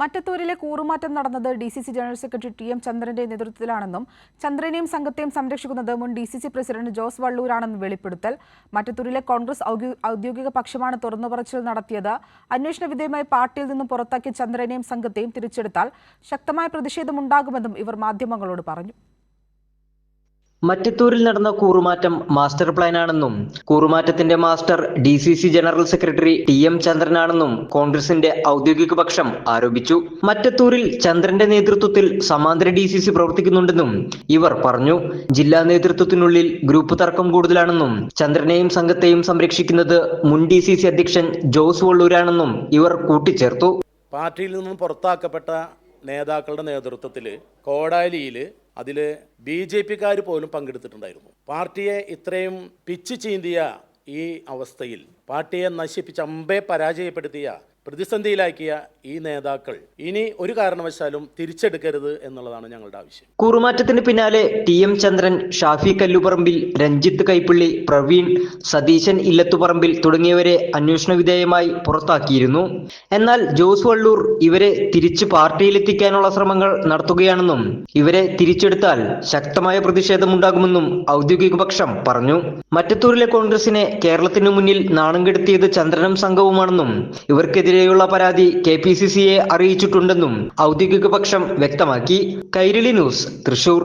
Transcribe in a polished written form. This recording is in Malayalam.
മറ്റത്തൂരിലെ കൂറുമാറ്റം നടന്നത് DCC ജനറൽ സെക്രട്ടറി TM ചന്ദ്രന്റെ നേതൃത്വത്തിലാണെന്നും ചന്ദ്രനെയും സംഘത്തെയും സംരക്ഷിക്കുന്നത് മുൻ DCC പ്രസിഡന്റ് ജോസ് വള്ളൂരാണെന്നും വെളിപ്പെടുത്തൽ. മറ്റത്തൂരിലെ കോൺഗ്രസ് ഔദ്യോഗിക പക്ഷമാണ് തുറന്നുപറച്ചിൽ നടത്തിയത്. അന്വേഷണ വിധേയമായി പാർട്ടിയിൽ നിന്നും പുറത്താക്കിയ ചന്ദ്രനെയും സംഘത്തെയും തിരിച്ചെടുത്താൽ ശക്തമായ പ്രതിഷേധമുണ്ടാകുമെന്നും ഇവർ മാധ്യമങ്ങളോട് പറഞ്ഞു. മറ്റത്തൂരിൽ നടന്ന കൂറുമാറ്റം മാസ്റ്റർ പ്ലാനാണെന്നും കൂറുമാറ്റത്തിന്റെ master DCC general secretary TM ചന്ദ്രനാണെന്നും കോൺഗ്രസിന്റെ ഔദ്യോഗിക പക്ഷം ആരോപിച്ചു. മറ്റത്തൂരിൽ ചന്ദ്രന്റെ നേതൃത്വത്തിൽ സമാന്തര DCC പ്രവർത്തിക്കുന്നുണ്ടെന്നും ഇവർ പറഞ്ഞു. ജില്ലാ നേതൃത്വത്തിനുള്ളിൽ ഗ്രൂപ്പ് തർക്കം കൂടുതലാണെന്നും ചന്ദ്രനെയും സംഘത്തെയും സംരക്ഷിക്കുന്നത് മുൻ DCC അധ്യക്ഷൻ ജോസ് വള്ളൂരാണെന്നും ഇവർ കൂട്ടിച്ചേർത്തു. പാർട്ടിയിൽ നിന്നും പുറത്താക്കപ്പെട്ട നേതാക്കളുടെ നേതൃത്വത്തിൽ കോടാലിയിൽ അതിൽ BJPക്കാർ പോലും പങ്കെടുത്തിട്ടുണ്ടായിരുന്നു. പാർട്ടിയെ ഇത്രയും പിച്ച് ചീന്തിയ ഈ അവസ്ഥയിൽ പാർട്ടിയെ നശിപ്പിച്ച് അമ്പെ പരാജയപ്പെടുത്തിയ പ്രതിസന്ധിയിലാക്കിയ ഈ നേതാക്കൾ ഇനി ഒരു കാരണവശാലും തിരിച്ചെടുക്കരുത് എന്നുള്ളതാണ് ഞങ്ങളുടെ ആവശ്യം. കൂറുമാറ്റത്തിന് പിന്നാലെ TM ചന്ദ്രൻ, ഷാഫി കല്ലുപറമ്പിൽ, രഞ്ജിത്ത് കൈപ്പള്ളി, പ്രവീൺ, സതീശൻ ഇല്ലത്തുപറമ്പിൽ തുടങ്ങിയവരെ അന്വേഷണ വിധേയമായി പുറത്താക്കിയിരുന്നു. എന്നാൽ ജോസ് വള്ളൂർ ഇവരെ തിരിച്ച് പാർട്ടിയിലെത്തിക്കാനുള്ള ശ്രമങ്ങൾ നടത്തുകയാണെന്നും ഇവരെ തിരിച്ചെടുത്താൽ ശക്തമായ പ്രതിഷേധമുണ്ടാകുമെന്നും ഔദ്യോഗിക പക്ഷം പറഞ്ഞു. മറ്റത്തൂരിലെ കോൺഗ്രസിനെ കേരളത്തിനു മുന്നിൽ നാണം കെടുത്തിയത് ചന്ദ്രനും സംഘവുമാണെന്നും ഇവർക്കെതിരെയുള്ള പരാതി KPCCയെ അറിയിച്ചിട്ടുണ്ടെന്നും ഔദ്യോഗിക പക്ഷം വ്യക്തമാക്കി. കൈരളി ന്യൂസ്, തൃശൂർ.